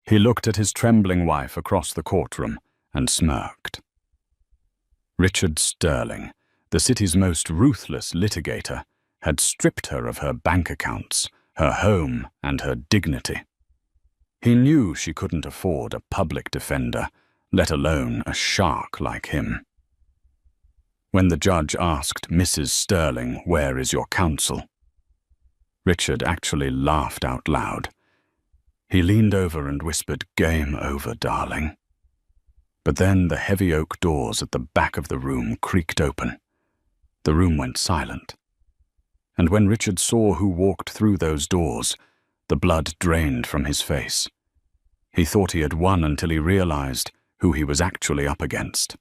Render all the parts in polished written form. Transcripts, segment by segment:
He looked at his trembling wife across the courtroom and smirked. Richard Sterling, the city's most ruthless litigator, had stripped her of her bank accounts, her home, and her dignity. He knew she couldn't afford a public defender, let alone a shark like him. When the judge asked Mrs. Sterling, "Where is your counsel?" Richard actually laughed out loud. He leaned over and whispered, "Game over, darling." But then the heavy oak doors at the back of the room creaked open. The room went silent. And when Richard saw who walked through those doors, the blood drained from his face. He thought he had won until he realized who he was actually up against.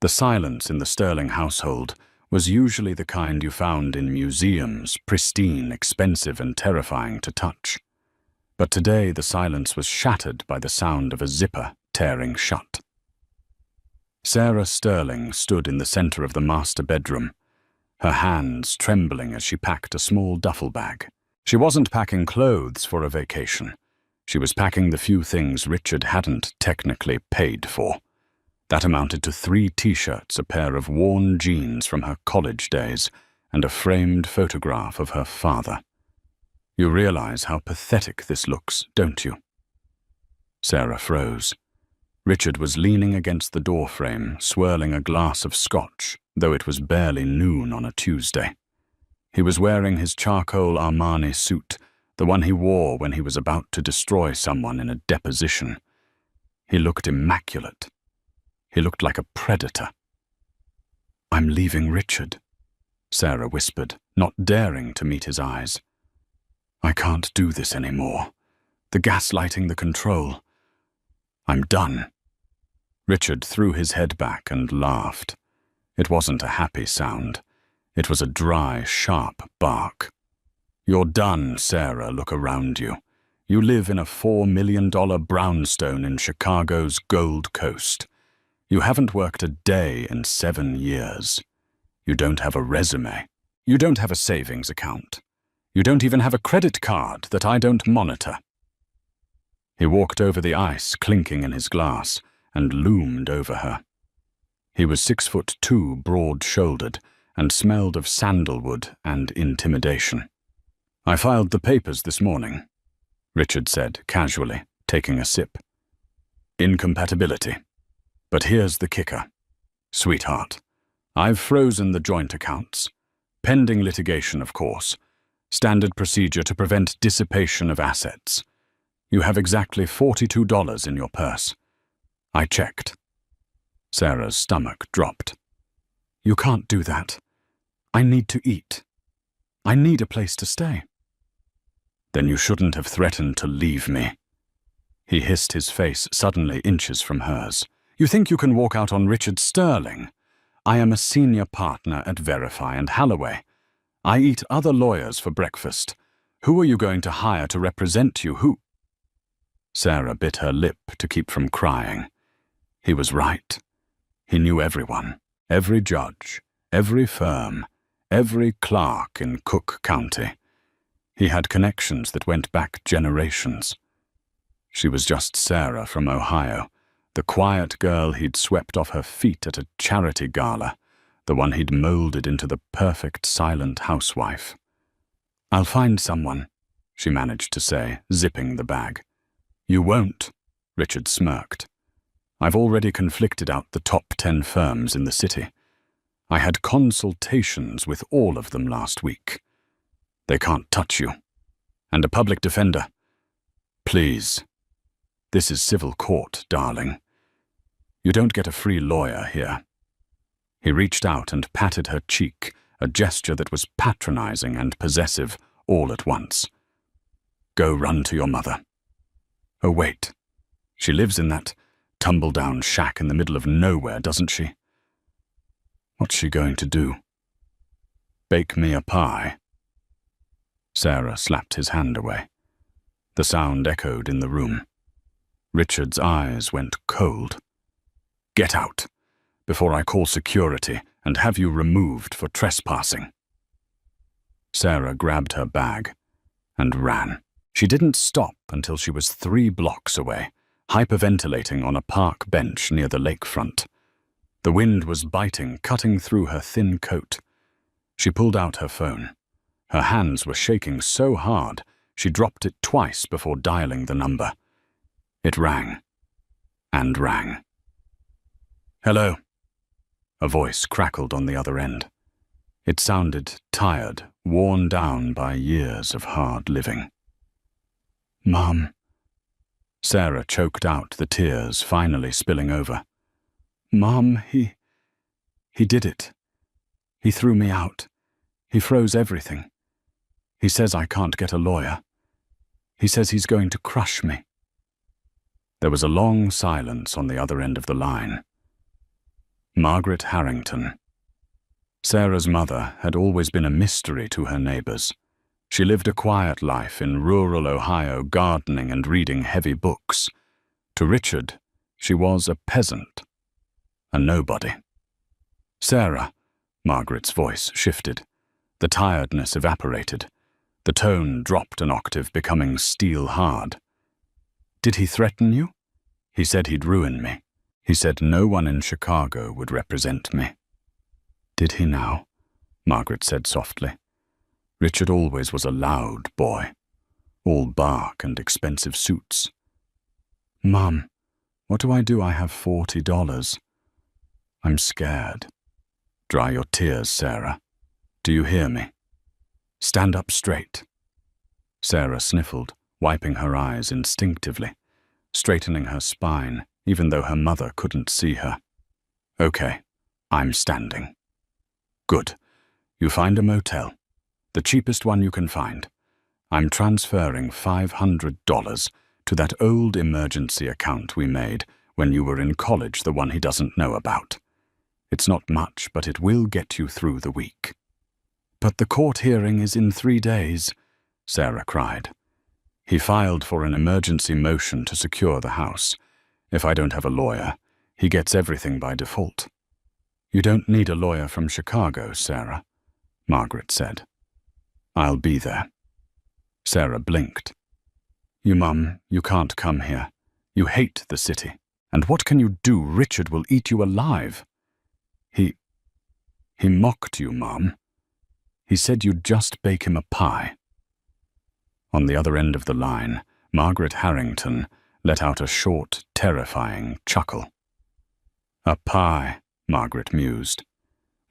The silence in the Sterling household was usually the kind you found in museums, pristine, expensive, and terrifying to touch. But today the silence was shattered by the sound of a zipper tearing shut. Sarah Sterling stood in the center of the master bedroom, her hands trembling as she packed a small duffel bag. She wasn't packing clothes for a vacation. She was packing the few things Richard hadn't technically paid for. That amounted to 3 t-shirts, a pair of worn jeans from her college days, and a framed photograph of her father. You realize how pathetic this looks, don't you? Sarah froze. Richard was leaning against the doorframe, swirling a glass of scotch, though it was barely noon on a Tuesday. He was wearing his charcoal Armani suit, the one he wore when he was about to destroy someone in a deposition. He looked immaculate. He looked like a predator. "I'm leaving Richard," Sarah whispered, not daring to meet his eyes. "I can't do this anymore. The gaslighting, the control. I'm done." Richard threw his head back and laughed. It wasn't a happy sound. It was a dry, sharp bark. "You're done, Sarah. Look around you. You live in a $4 million brownstone in Chicago's Gold Coast. You haven't worked a day in 7 years. You don't have a resume. You don't have a savings account. You don't even have a credit card that I don't monitor." He walked over the ice, clinking in his glass, and loomed over her. He was 6'2", broad-shouldered, and smelled of sandalwood and intimidation. "I filed the papers this morning," Richard said casually, taking a sip. "Incompatibility. But here's the kicker. Sweetheart, I've frozen the joint accounts. Pending litigation, of course. Standard procedure to prevent dissipation of assets. You have exactly $42 in your purse. I checked." Sarah's stomach dropped. "You can't do that. I need to eat. I need a place to stay." "Then you shouldn't have threatened to leave me." He hissed, his face suddenly inches from hers. "You think you can walk out on Richard Sterling? I am a senior partner at Verify and Halloway. I eat other lawyers for breakfast. Who are you going to hire to represent you? Who?" Sarah bit her lip to keep from crying. He was right. He knew everyone, every judge, every firm, every clerk in Cook County. He had connections that went back generations. She was just Sarah from Ohio, the quiet girl he'd swept off her feet at a charity gala, the one he'd molded into the perfect silent housewife. "I'll find someone," she managed to say, zipping the bag. "You won't," Richard smirked. "I've already conflicted out the top 10 firms in the city. I had consultations with all of them last week. They can't touch you. And a public defender. Please. This is civil court, darling. You don't get a free lawyer here." He reached out and patted her cheek, a gesture that was patronizing and possessive all at once. "Go run to your mother. Oh, wait. She lives in that tumble-down shack in the middle of nowhere, doesn't she? What's she going to do? Bake me a pie?" Sarah slapped his hand away. The sound echoed in the room. Richard's eyes went cold. "Get out, before I call security and have you removed for trespassing." Sarah grabbed her bag and ran. She didn't stop until she was 3 blocks away, hyperventilating on a park bench near the lakefront. The wind was biting, cutting through her thin coat. She pulled out her phone. Her hands were shaking so hard, she dropped it twice before dialing the number. It rang. And rang. "Hello." A voice crackled on the other end. It sounded tired, worn down by years of hard living. "Mom." Sarah choked out, the tears finally spilling over. "Mom, he did it. He threw me out. He froze everything. He says I can't get a lawyer. He says he's going to crush me." There was a long silence on the other end of the line. Margaret Harrington. Sarah's mother had always been a mystery to her neighbors. She lived a quiet life in rural Ohio, gardening and reading heavy books. To Richard, she was a peasant, a nobody. "Sarah," Margaret's voice shifted. The tiredness evaporated. The tone dropped an octave, becoming steel-hard. "Did he threaten you?" "He said he'd ruin me. He said no one in Chicago would represent me." "Did he now?" Margaret said softly. Richard always was a loud boy, all bark and expensive suits. "Mom, what do? I have $40. I'm scared." "Dry your tears, Sarah. Do you hear me? Stand up straight." Sarah sniffled, wiping her eyes instinctively, straightening her spine, even though her mother couldn't see her. "Okay, I'm standing." "Good. You find a motel. The cheapest one you can find. I'm transferring $500 to that old emergency account we made when you were in college, the one he doesn't know about. It's not much, but it will get you through the week." "But the court hearing is in 3 days," Sarah cried. "He filed for an emergency motion to secure the house. If I don't have a lawyer, he gets everything by default." "You don't need a lawyer from Chicago, Sarah," Margaret said. "I'll be there." Sarah blinked. Mum, you can't come here. You hate the city. And what can you do? Richard will eat you alive." He mocked you, Mom. He said you'd just bake him a pie." On the other end of the line, Margaret Harrington let out a short, terrifying chuckle. "A pie," Margaret mused.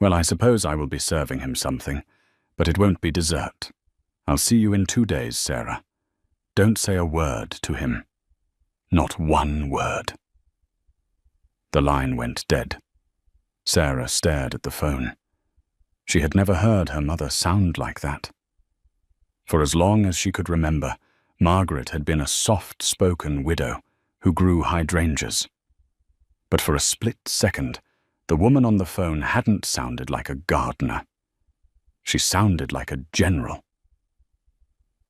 "Well, I suppose I will be serving him something, but it won't be dessert. I'll see you in 2 days, Sarah. Don't say a word to him. Not one word." The line went dead. Sarah stared at the phone. She had never heard her mother sound like that. For as long as she could remember, Margaret had been a soft-spoken widow who grew hydrangeas. But for a split second, the woman on the phone hadn't sounded like a gardener. She sounded like a general.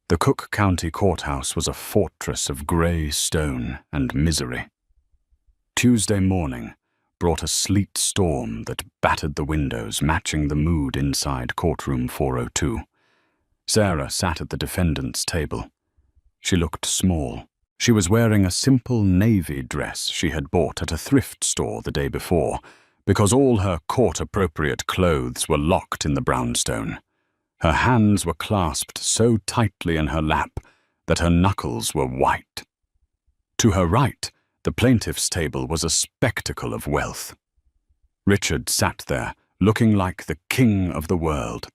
The Cook County Courthouse was a fortress of gray stone and misery. Tuesday morning brought a sleet storm that battered the windows, matching the mood inside courtroom 402. Sarah sat at the defendant's table. She looked small. She was wearing a simple navy dress she had bought at a thrift store the day before, because all her court-appropriate clothes were locked in the brownstone. Her hands were clasped so tightly in her lap that her knuckles were white. To her right, the plaintiff's table was a spectacle of wealth. Richard sat there, looking like the king of the world.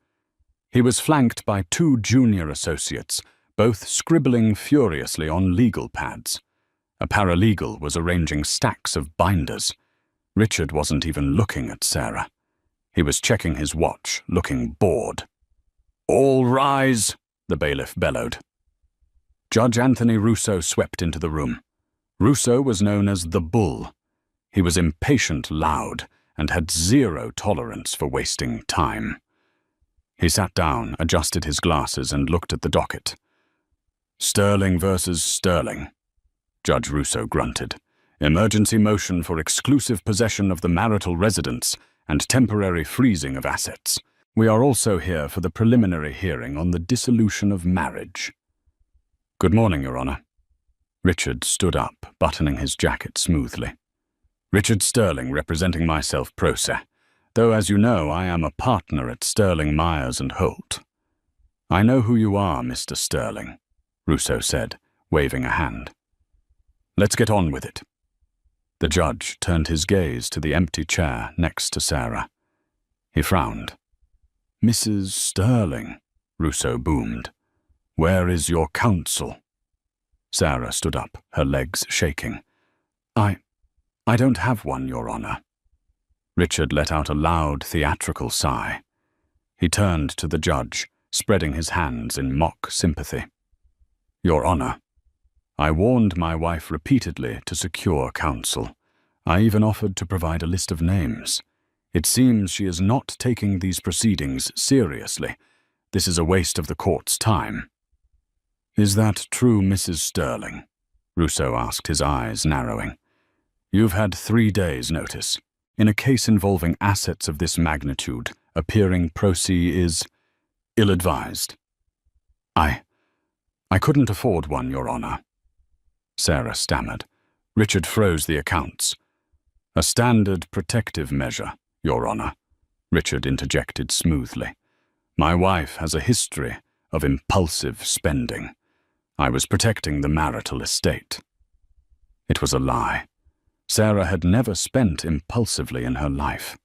He was flanked by 2 junior associates, both scribbling furiously on legal pads. A paralegal was arranging stacks of binders. Richard wasn't even looking at Sarah. He was checking his watch, looking bored. "All rise," the bailiff bellowed. Judge Anthony Russo swept into the room. Russo was known as the Bull. He was impatient, loud, and had zero tolerance for wasting time. He sat down, adjusted his glasses, and looked at the docket. "Sterling versus Sterling," Judge Russo grunted. "Emergency motion for exclusive possession of the marital residence and temporary freezing of assets. We are also here for the preliminary hearing on the dissolution of marriage." Good morning, Your Honor. Richard stood up, buttoning his jacket smoothly. Richard Sterling, representing myself pro se, though as you know I am a partner at Sterling, Myers and Holt. I know who you are, Mr. Sterling, Rousseau said, waving a hand. Let's get on with it. The judge turned his gaze to the empty chair next to Sarah. He frowned. Mrs. Sterling, Rousseau boomed. Where is your counsel? Sarah stood up, her legs shaking. I don't have one, Your Honor. Richard let out a loud, theatrical sigh. He turned to the judge, spreading his hands in mock sympathy. Your Honor, I warned my wife repeatedly to secure counsel. I even offered to provide a list of names. It seems she is not taking these proceedings seriously. This is a waste of the court's time. Is that true, Mrs. Sterling? Rousseau asked, his eyes narrowing. You've had 3 days' notice. In a case involving assets of this magnitude, appearing pro se is ill-advised. I couldn't afford one, Your Honor. Sarah stammered. Richard froze the accounts. A standard protective measure, Your Honor, Richard interjected smoothly. My wife has a history of impulsive spending. I was protecting the marital estate. It was a lie. Sarah had never spent impulsively in her life.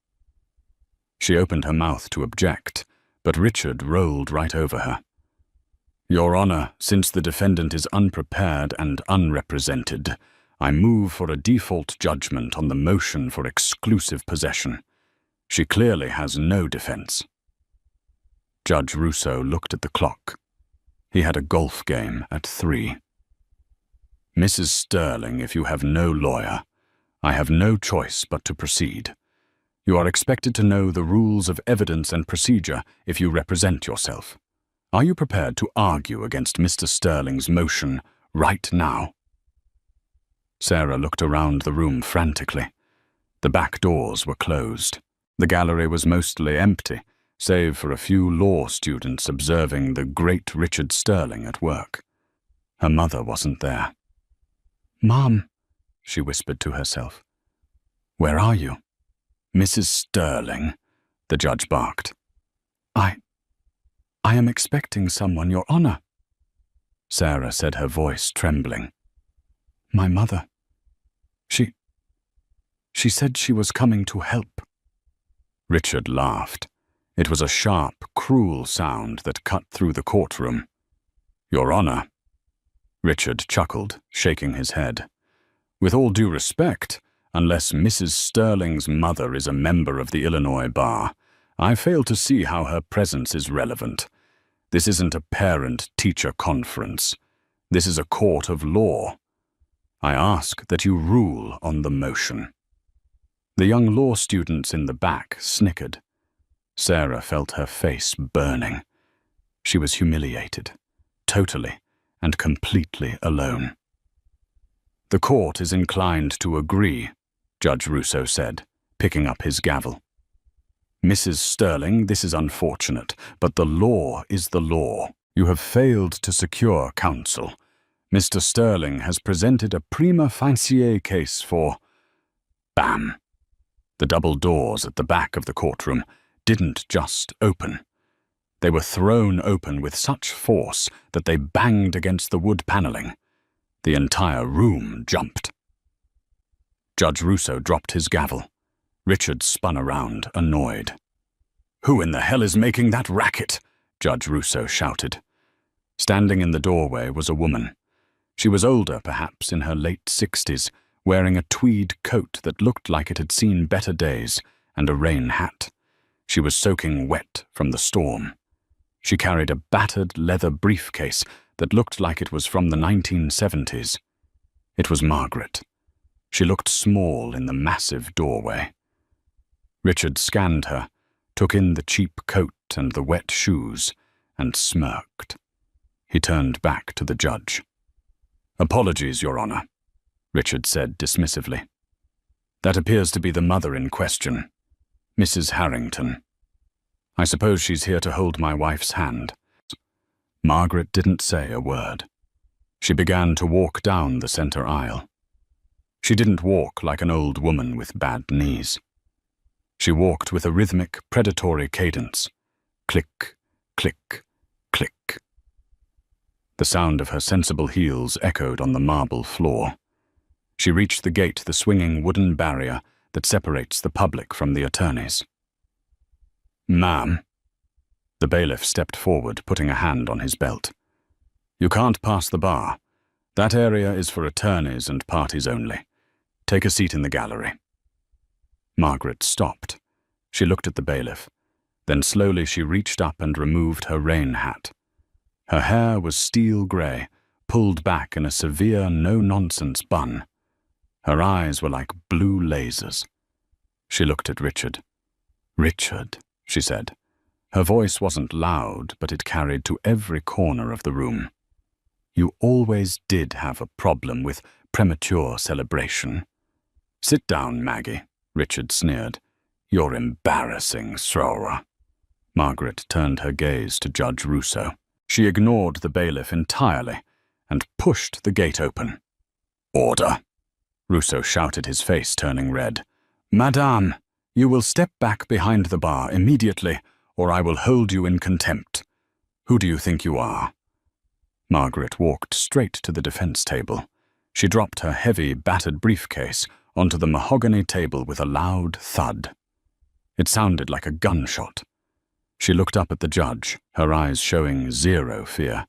She opened her mouth to object, but Richard rolled right over her. Your Honor, since the defendant is unprepared and unrepresented, I move for a default judgment on the motion for exclusive possession. She clearly has no defense. Judge Rousseau looked at the clock. He had a golf game at 3. Mrs. Sterling, if you have no lawyer, I have no choice but to proceed. You are expected to know the rules of evidence and procedure if you represent yourself. Are you prepared to argue against Mr. Sterling's motion right now? Sarah looked around the room frantically. The back doors were closed. The gallery was mostly empty, save for a few law students observing the great Richard Sterling at work. Her mother wasn't there. Mom, she whispered to herself. Where are you? Mrs. Sterling, the judge barked. I am expecting someone, Your Honor, Sarah said, her voice trembling. My mother. She said she was coming to help. Richard laughed. It was a sharp, cruel sound that cut through the courtroom. Your Honor. Richard chuckled, shaking his head. With all due respect, unless Mrs. Sterling's mother is a member of the Illinois Bar, I fail to see how her presence is relevant. This isn't a parent-teacher conference. This is a court of law. I ask that you rule on the motion. The young law students in the back snickered. Sarah felt her face burning. She was humiliated, totally and completely alone. The court is inclined to agree, Judge Rousseau said, picking up his gavel. Mrs. Sterling, this is unfortunate, but the law is the law. You have failed to secure counsel. Mr. Sterling has presented a prima facie case for... Bam! The double doors at the back of the courtroom didn't just open. They were thrown open with such force that they banged against the wood paneling. The entire room jumped. Judge Rousseau dropped his gavel. Richard spun around, annoyed. Who in the hell is making that racket? Judge Rousseau shouted. Standing in the doorway was a woman. She was older, perhaps in her late 60s, wearing a tweed coat that looked like it had seen better days, and a rain hat. She was soaking wet from the storm. She carried a battered leather briefcase that looked like it was from the 1970s. It was Margaret. She looked small in the massive doorway. Richard scanned her, took in the cheap coat and the wet shoes, and smirked. He turned back to the judge. Apologies, Your Honor, Richard said dismissively. That appears to be the mother in question, Mrs. Harrington. I suppose she's here to hold my wife's hand. Margaret didn't say a word. She began to walk down the center aisle. She didn't walk like an old woman with bad knees. She walked with a rhythmic, predatory cadence. Click, click, click. The sound of her sensible heels echoed on the marble floor. She reached the gate, the swinging wooden barrier that separates the public from the attorneys. "Ma'am." The bailiff stepped forward, putting a hand on his belt. "You can't pass the bar. That area is for attorneys and parties only. Take a seat in the gallery." Margaret stopped. She looked at the bailiff. Then slowly she reached up and removed her rain hat. Her hair was steel grey, pulled back in a severe, no-nonsense bun. Her eyes were like blue lasers. She looked at Richard. "Richard," she said. Her voice wasn't loud, but it carried to every corner of the room. "You always did have a problem with premature celebration." "Sit down, Maggie," Richard sneered. "You're embarrassing, Srora." Margaret turned her gaze to Judge Rousseau. She ignored the bailiff entirely and pushed the gate open. "Order!" Rousseau shouted, his face turning red. "Madame, you will step back behind the bar immediately, or I will hold you in contempt. Who do you think you are?" Margaret walked straight to the defense table. She dropped her heavy, battered briefcase onto the mahogany table with a loud thud. It sounded like a gunshot. She looked up at the judge, her eyes showing zero fear.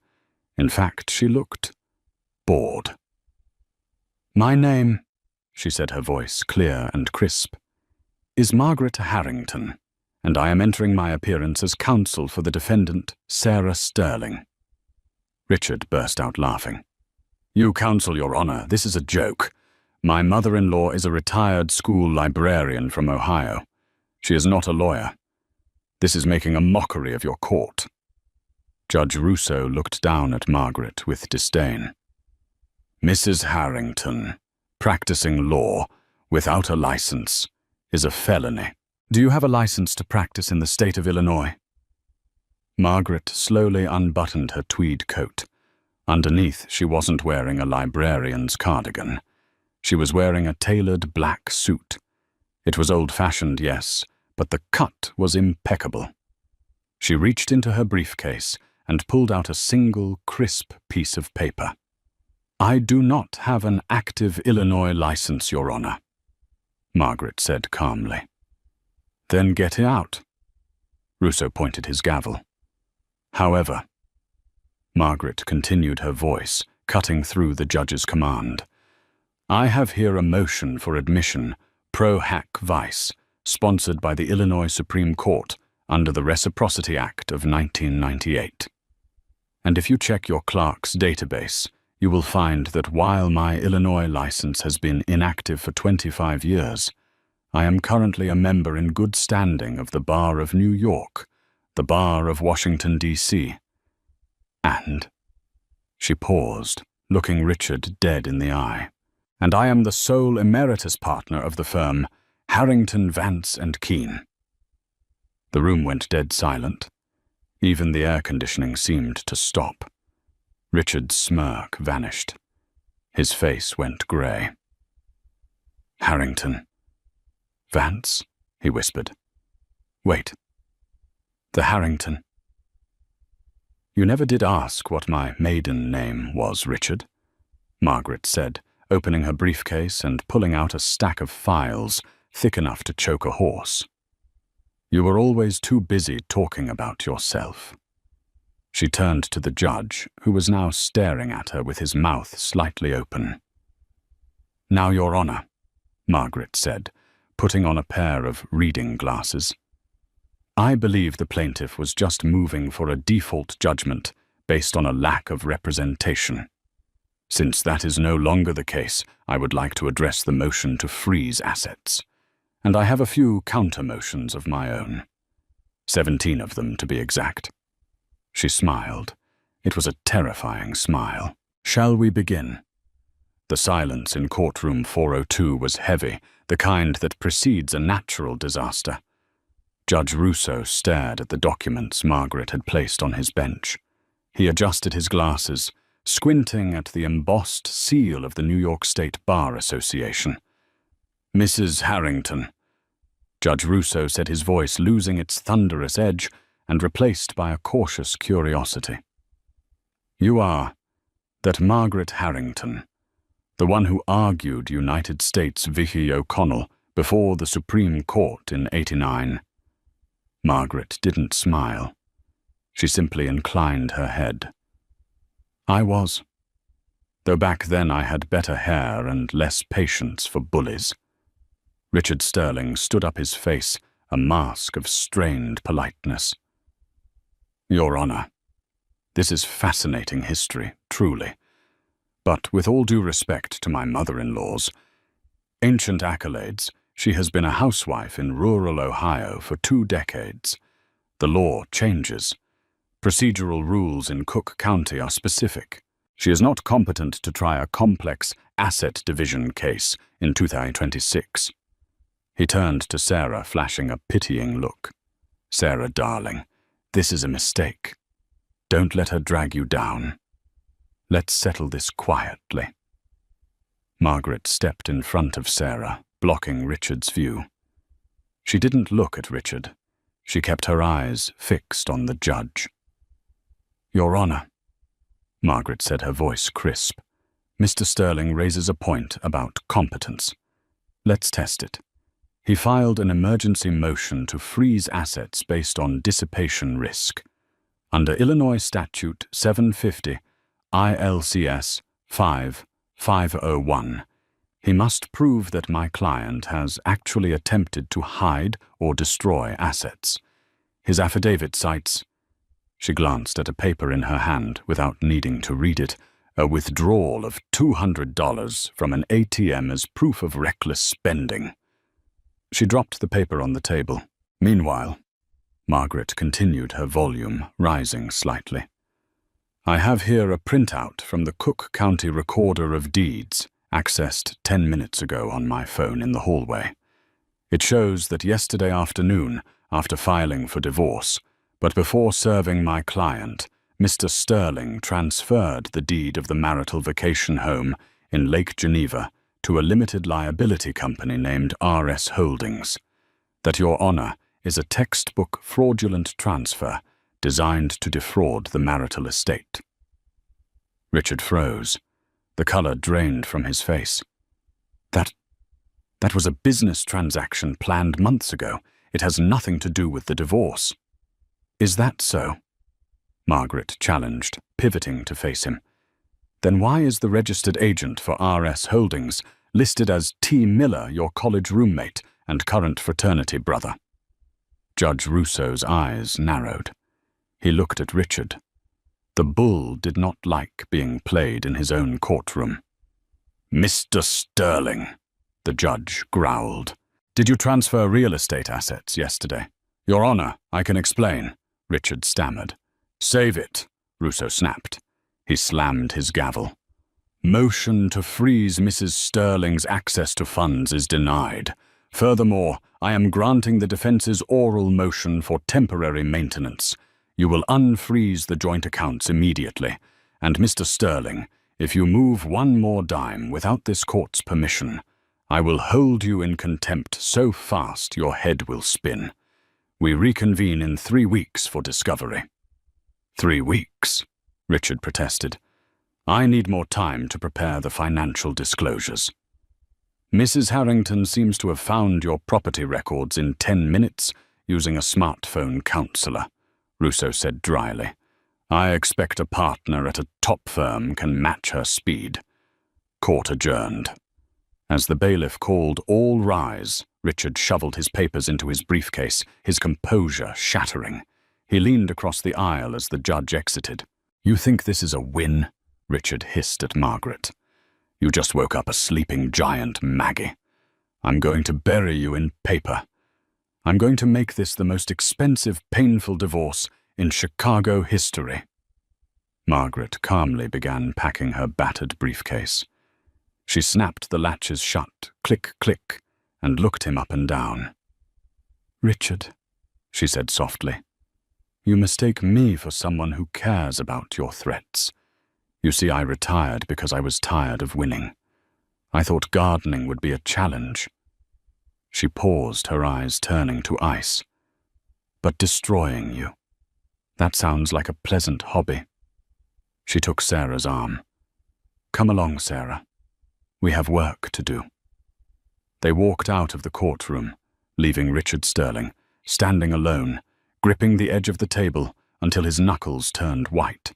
In fact, she looked bored. "My name," she said, her voice clear and crisp, "is Margaret Harrington, and I am entering my appearance as counsel for the defendant, Sarah Sterling." Richard burst out laughing. "You counsel, Your Honor, this is a joke. My mother-in-law is a retired school librarian from Ohio. She is not a lawyer. This is making a mockery of your court." Judge Rousseau looked down at Margaret with disdain. "Mrs. Harrington, practicing law without a license is a felony. Do you have a license to practice in the state of Illinois?" Margaret slowly unbuttoned her tweed coat. Underneath, she wasn't wearing a librarian's cardigan. She was wearing a tailored black suit. It was old-fashioned, yes, but the cut was impeccable. She reached into her briefcase and pulled out a single, crisp piece of paper. "I do not have an active Illinois license, Your Honor," Margaret said calmly. "Then get out." Rousseau pointed his gavel. "However," Margaret continued, her voice cutting through the judge's command, "I have here a motion for admission, pro hac vice, sponsored by the Illinois Supreme Court under the Reciprocity Act of 1998. And if you check your clerk's database, you will find that while my Illinois license has been inactive for 25 years, I am currently a member in good standing of the Bar of New York, the Bar of Washington, D.C. And," she paused, looking Richard dead in the eye, "and I am the sole emeritus partner of the firm Harrington, Vance and Keene." The room went dead silent. Even the air conditioning seemed to stop. Richard's smirk vanished. His face went grey. "Harrington. Vance?" he whispered. "Wait. The Harrington. You never did ask what my maiden name was, Richard," Margaret said, opening her briefcase and pulling out a stack of files thick enough to choke a horse. "You were always too busy talking about yourself." She turned to the judge, who was now staring at her with his mouth slightly open. "Now, Your Honor," Margaret said, putting on a pair of reading glasses, "I believe the plaintiff was just moving for a default judgment based on a lack of representation. Since that is no longer the case, I would like to address the motion to freeze assets. And I have a few counter-motions of my own. 17 of them, to be exact." She smiled. It was a terrifying smile. "Shall we begin?" The silence in courtroom 402 was heavy, the kind that precedes a natural disaster. Judge Rousseau stared at the documents Margaret had placed on his bench. He adjusted his glasses, squinting at the embossed seal of the New York State Bar Association. "Mrs. Harrington," Judge Russo said, his voice losing its thunderous edge and replaced by a cautious curiosity. "You are that Margaret Harrington, the one who argued United States v. O'Connell before the Supreme Court in '89. Margaret didn't smile. She simply inclined her head. "I was, though back then I had better hair and less patience for bullies." Richard Sterling stood up, his face a mask of strained politeness. "Your Honor, this is fascinating history, truly. But with all due respect to my mother-in-law's ancient accolades, she has been a housewife in rural Ohio for 2 decades. The law changes. Procedural rules in Cook County are specific. She is not competent to try a complex asset division case in 2026. He turned to Sarah, flashing a pitying look. "Sarah, darling, this is a mistake. Don't let her drag you down. Let's settle this quietly." Margaret stepped in front of Sarah, blocking Richard's view. She didn't look at Richard. She kept her eyes fixed on the judge. "Your Honor," Margaret said, her voice crisp, "Mr. Sterling raises a point about competence. Let's test it. He filed an emergency motion to freeze assets based on dissipation risk. Under Illinois Statute 750, ILCS 5501, he must prove that my client has actually attempted to hide or destroy assets. His affidavit cites—" She glanced at a paper in her hand without needing to read it, "a withdrawal of $200 from an ATM as proof of reckless spending." She dropped the paper on the table. "Meanwhile," Margaret continued, her volume rising slightly, "I have here a printout from the Cook County Recorder of Deeds, accessed 10 minutes ago on my phone in the hallway. It shows that yesterday afternoon, after filing for divorce, but before serving my client, Mr. Sterling transferred the deed of the marital vacation home in Lake Geneva to a limited liability company named RS Holdings. That, Your Honor, is a textbook fraudulent transfer designed to defraud the marital estate." Richard froze. The color drained from his face. That was a business transaction planned months ago. It has nothing to do with the divorce." "Is that so?" Margaret challenged, pivoting to face him. "Then why is the registered agent for RS Holdings listed as T. Miller, your college roommate and current fraternity brother?" Judge Russo's eyes narrowed. He looked at Richard. The bull did not like being played in his own courtroom. "Mr. Sterling," the judge growled, "did you transfer real estate assets yesterday?" "Your Honor, I can explain," Richard stammered. "Save it," Russo snapped. He slammed his gavel. "Motion to freeze Mrs. Sterling's access to funds is denied. Furthermore, I am granting the defense's oral motion for temporary maintenance. You will unfreeze the joint accounts immediately. And Mr. Sterling, if you move one more dime without this court's permission, I will hold you in contempt so fast your head will spin. We reconvene in 3 weeks for discovery." 3 weeks, Richard protested. "I need more time to prepare the financial disclosures." "Mrs. Harrington seems to have found your property records in 10 minutes using a smartphone counselor," Russo said dryly. "I expect a partner at a top firm can match her speed." Court adjourned. As the bailiff called "All rise," Richard shoveled his papers into his briefcase, his composure shattering. He leaned across the aisle as the judge exited. "You think this is a win?" Richard hissed at Margaret. "You just woke up a sleeping giant, Maggie. I'm going to bury you in paper. I'm going to make this the most expensive, painful divorce in Chicago history." Margaret calmly began packing her battered briefcase. She snapped the latches shut, click, click, and looked him up and down. "Richard," she said softly, "you mistake me for someone who cares about your threats. You see, I retired because I was tired of winning. I thought gardening would be a challenge. She paused, her eyes turning to ice. But destroying you. That sounds like a pleasant hobby. She took Sarah's arm. Come along, Sarah. We have work to do. They walked out of the courtroom, leaving Richard Sterling, standing alone, gripping the edge of the table until his knuckles turned white.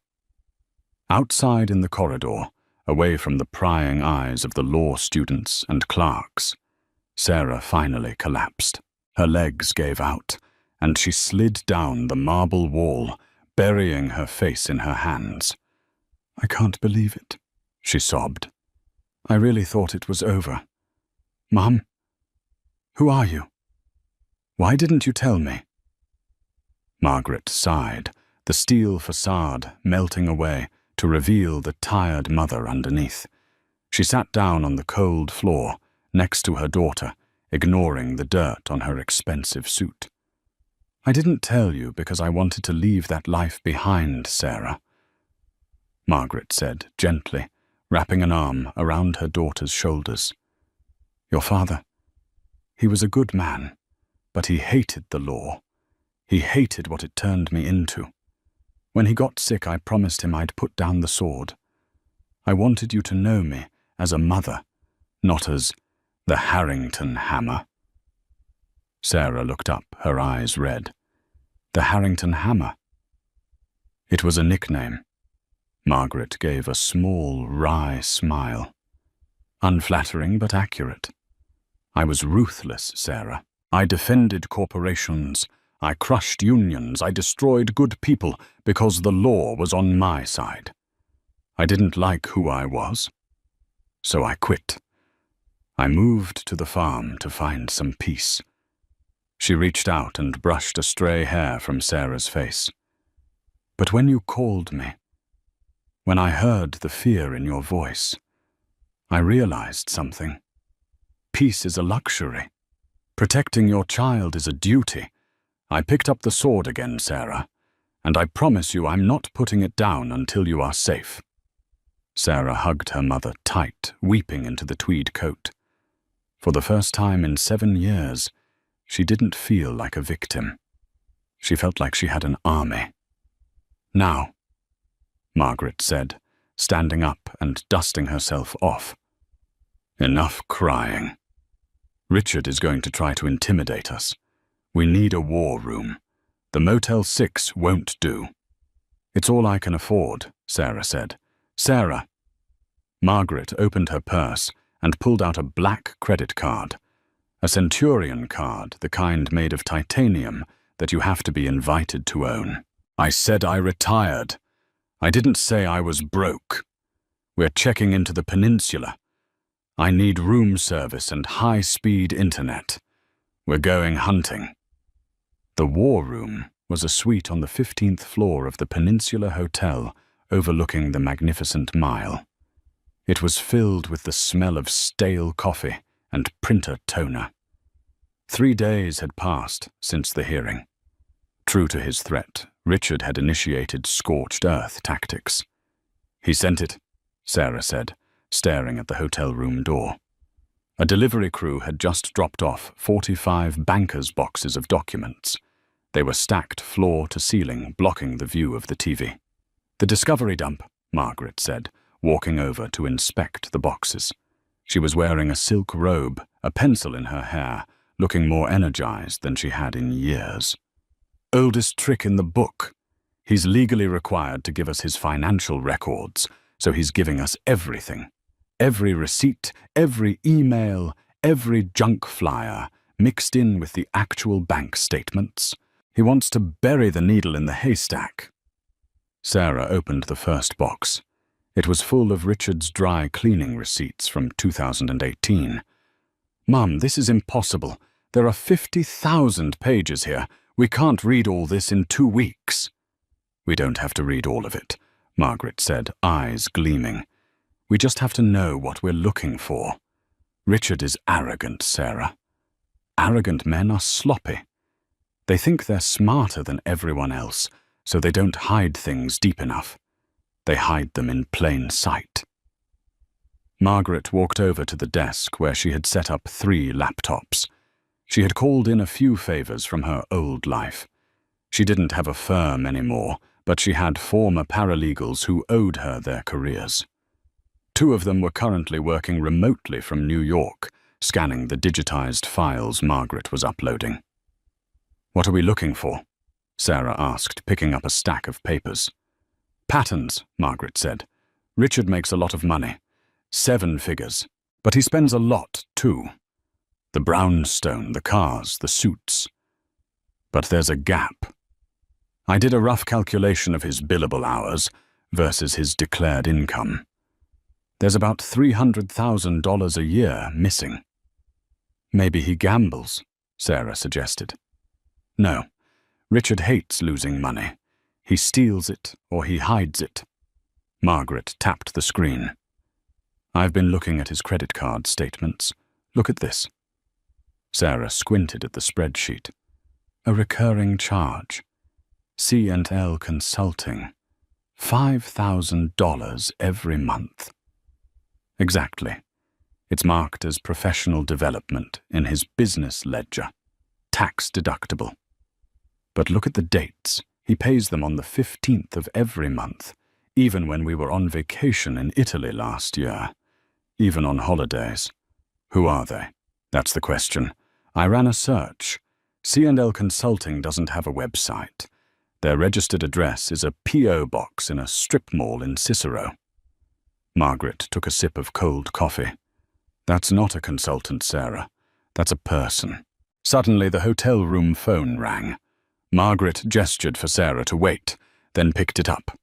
Outside in the corridor, away from the prying eyes of the law students and clerks, Sarah finally collapsed. Her legs gave out, and she slid down the marble wall, burying her face in her hands. I can't believe it, she sobbed. I really thought it was over. Mum? Who are you? Why didn't you tell me? Margaret sighed, the steel facade melting away to reveal the tired mother underneath. She sat down on the cold floor, next to her daughter, ignoring the dirt on her expensive suit. I didn't tell you because I wanted to leave that life behind, Sarah, Margaret said gently, wrapping an arm around her daughter's shoulders. Your father, he was a good man, but he hated the law. He hated what it turned me into. When he got sick, I promised him I'd put down the sword. I wanted you to know me as a mother, not as the Harrington Hammer. Sarah looked up, her eyes red. The Harrington Hammer. It was a nickname. Margaret gave a small, wry smile. Unflattering but accurate. I was ruthless, Sarah. I defended corporations. I crushed unions. I destroyed good people because the law was on my side. I didn't like who I was, so I quit. I moved to the farm to find some peace. She reached out and brushed a stray hair from Sarah's face. But when you called me, when I heard the fear in your voice, I realized something. Peace is a luxury. Protecting your child is a duty. I picked up the sword again, Sarah, and I promise you I'm not putting it down until you are safe. Sarah hugged her mother tight, weeping into the tweed coat. For the first time in 7 years, she didn't feel like a victim. She felt like she had an army. Now, Margaret said, standing up and dusting herself off. Enough crying. Richard is going to try to intimidate us. We need a war room. The Motel 6 won't do. It's all I can afford, Sarah said. Sarah. Margaret opened her purse and pulled out a black credit card. A Centurion card, the kind made of titanium that you have to be invited to own. I said I retired. I didn't say I was broke. We're checking into the peninsula. I need room service and high-speed internet. We're going hunting. The war room was a suite on the 15th floor of the Peninsula Hotel overlooking the magnificent Mile. It was filled with the smell of stale coffee and printer toner. 3 days had passed since the hearing. True to his threat, Richard had initiated scorched earth tactics. He sent it, Sarah said, staring at the hotel room door. A delivery crew had just dropped off 45 bankers' boxes of documents. They were stacked floor to ceiling, blocking the view of the TV. The discovery dump, Margaret said, walking over to inspect the boxes. She was wearing a silk robe, a pencil in her hair, looking more energized than she had in years. Oldest trick in the book. He's legally required to give us his financial records, so he's giving us everything. Every receipt, every email, every junk flyer, mixed in with the actual bank statements. He wants to bury the needle in the haystack. Sarah opened the first box. It was full of Richard's dry cleaning receipts from 2018. Mum, this is impossible. There are 50,000 pages here. We can't read all this in 2 weeks. We don't have to read all of it, Margaret said, eyes gleaming. We just have to know what we're looking for. Richard is arrogant, Sarah. Arrogant men are sloppy. They think they're smarter than everyone else, so they don't hide things deep enough. They hide them in plain sight. Margaret walked over to the desk where she had set up 3 laptops. She had called in a few favors from her old life. She didn't have a firm anymore, but she had former paralegals who owed her their careers. 2 of them were currently working remotely from New York, scanning the digitized files Margaret was uploading. "What are we looking for?" Sarah asked, picking up a stack of papers. "Patterns," Margaret said. "Richard makes a lot of money. 7 figures. But he spends a lot, too. The brownstone, the cars, the suits. But there's a gap. I did a rough calculation of his billable hours versus his declared income. There's about $300,000 a year missing." "Maybe he gambles," Sarah suggested. "No. Richard hates losing money. He steals it or he hides it." Margaret tapped the screen. "I've been looking at his credit card statements. Look at this." Sarah squinted at the spreadsheet. A recurring charge. C&L Consulting. $5,000 every month. Exactly. It's marked as professional development in his business ledger. Tax deductible. But look at the dates. He pays them on the 15th of every month, even when we were on vacation in Italy last year. Even on holidays. Who are they? That's the question. I ran a search. C&L Consulting doesn't have a website. Their registered address is a P.O. box in a strip mall in Cicero. Margaret took a sip of cold coffee. "That's not a consultant, Sarah. That's a person." Suddenly the hotel room phone rang. Margaret gestured for Sarah to wait, then picked it up.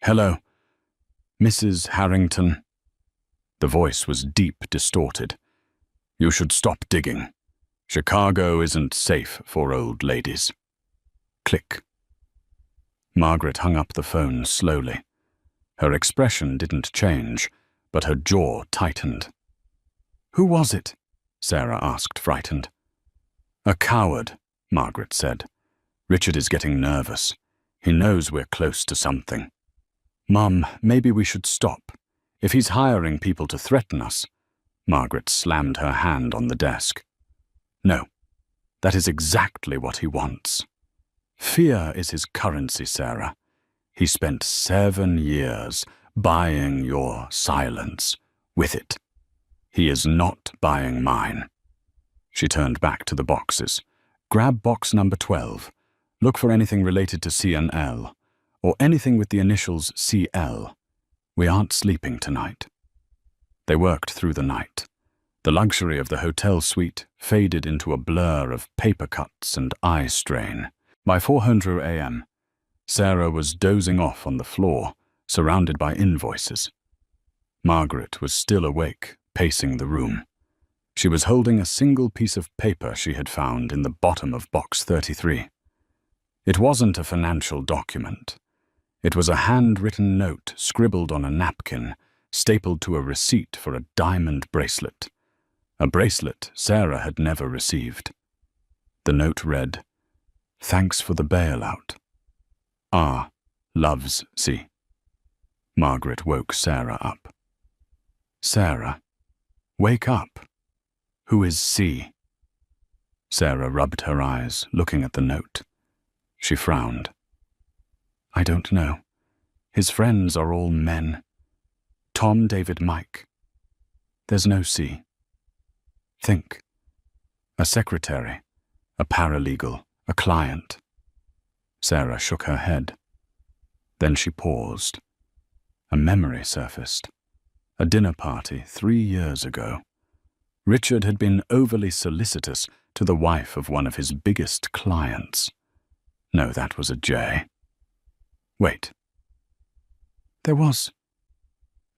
"Hello. Mrs. Harrington." The voice was deep, distorted. "You should stop digging. Chicago isn't safe for old ladies." Click. Margaret hung up the phone slowly. Her expression didn't change, but her jaw tightened. "Who was it?" Sarah asked, frightened. "A coward," Margaret said. "Richard is getting nervous. He knows we're close to something." "Mum, maybe we should stop. If he's hiring people to threaten us..." Margaret slammed her hand on the desk. "No, that is exactly what he wants. Fear is his currency, Sarah. He spent 7 years buying your silence with it. He is not buying mine." She turned back to the boxes. "Grab box number 12. Look for anything related to C&L, or anything with the initials CL. We aren't sleeping tonight." They worked through the night. The luxury of the hotel suite faded into a blur of paper cuts and eye strain. By 4:00 a.m., Sarah was dozing off on the floor, surrounded by invoices. Margaret was still awake, pacing the room. She was holding a single piece of paper she had found in the bottom of box 33. It wasn't a financial document. It was a handwritten note scribbled on a napkin, stapled to a receipt for a diamond bracelet. A bracelet Sarah had never received. The note read, "Thanks for the bailout. R. loves C." Margaret woke Sarah up. "Sarah, wake up. Who is C?" Sarah rubbed her eyes, looking at the note. She frowned. "I don't know. His friends are all men. Tom, David, Mike. There's no C. Think. A secretary, a paralegal, a client." Sarah shook her head. Then she paused. A memory surfaced. A dinner party 3 years ago. Richard had been overly solicitous to the wife of one of his biggest clients. No, that was a J. Wait. There was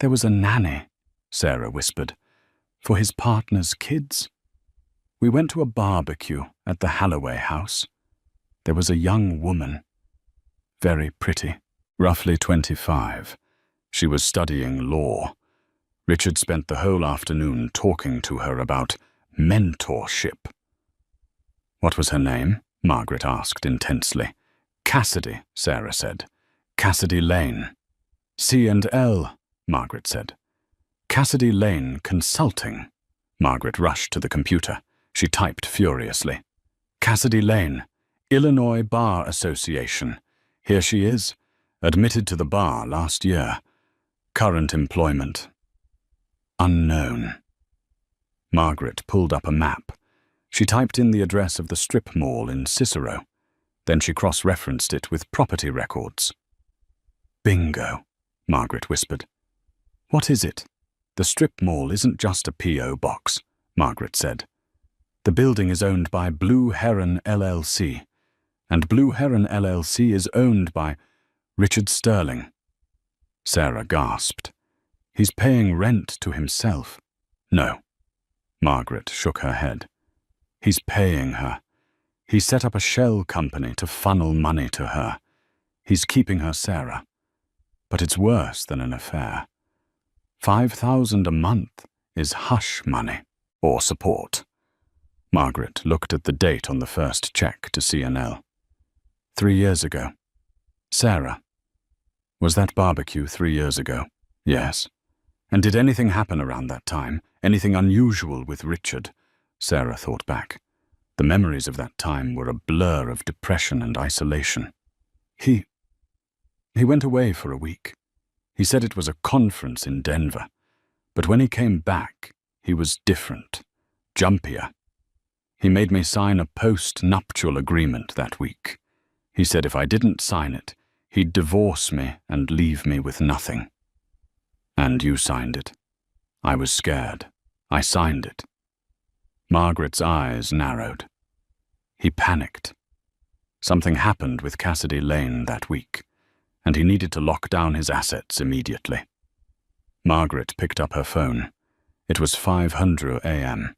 a nanny, Sarah whispered, for his partner's kids. We went to a barbecue at the Halloway house. There was a young woman, very pretty, roughly 25. She was studying law. Richard spent the whole afternoon talking to her about mentorship. "What was her name?" Margaret asked intensely. "Cassidy," Sarah said. "Cassidy Lane." C&L, Margaret said. Cassidy Lane Consulting. Margaret rushed to the computer. She typed furiously. Cassidy Lane, Illinois Bar Association. Here she is. Admitted to the bar last year. Current employment. Unknown. Margaret pulled up a map. She typed in the address of the strip mall in Cicero. Then she cross-referenced it with property records. Bingo, Margaret whispered. What is it? The strip mall isn't just a P.O. box, Margaret said. The building is owned by Blue Heron LLC, and Blue Heron LLC is owned by Richard Sterling. Sarah gasped. He's paying rent to himself. No. Margaret shook her head. He's paying her. He set up a shell company to funnel money to her. He's keeping her Sarah. But it's worse than an affair. $5,000 a month is hush money, or support. Margaret looked at the date on the first check to C&L. 3 years ago. Sarah. Was that barbecue 3 years ago? Yes. And did anything happen around that time? Anything unusual with Richard? Sarah thought back. The memories of that time were a blur of depression and isolation. He went away for a week. He said it was a conference in Denver. But when he came back, he was different, jumpier. He made me sign a post-nuptial agreement that week. He said if I didn't sign it, he'd divorce me and leave me with nothing. And you signed it. I was scared. I signed it. Margaret's eyes narrowed. He panicked. Something happened with Cassidy Lane that week, and he needed to lock down his assets immediately. Margaret picked up her phone. It was 5:00 a.m.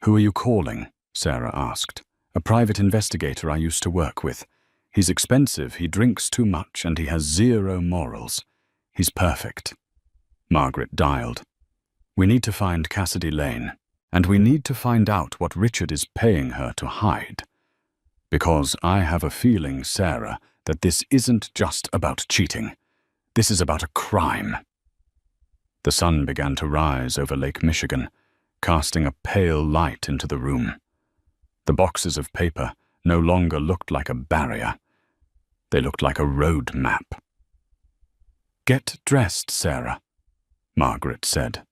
Who are you calling? Sarah asked. A private investigator I used to work with. He's expensive, he drinks too much, and he has zero morals. He's perfect. Margaret dialed. We need to find Cassidy Lane, and we need to find out what Richard is paying her to hide. Because I have a feeling, Sarah, that this isn't just about cheating. This is about a crime. The sun began to rise over Lake Michigan, casting a pale light into the room. The boxes of paper no longer looked like a barrier. They looked like a road map. Get dressed, Sarah, Margaret said.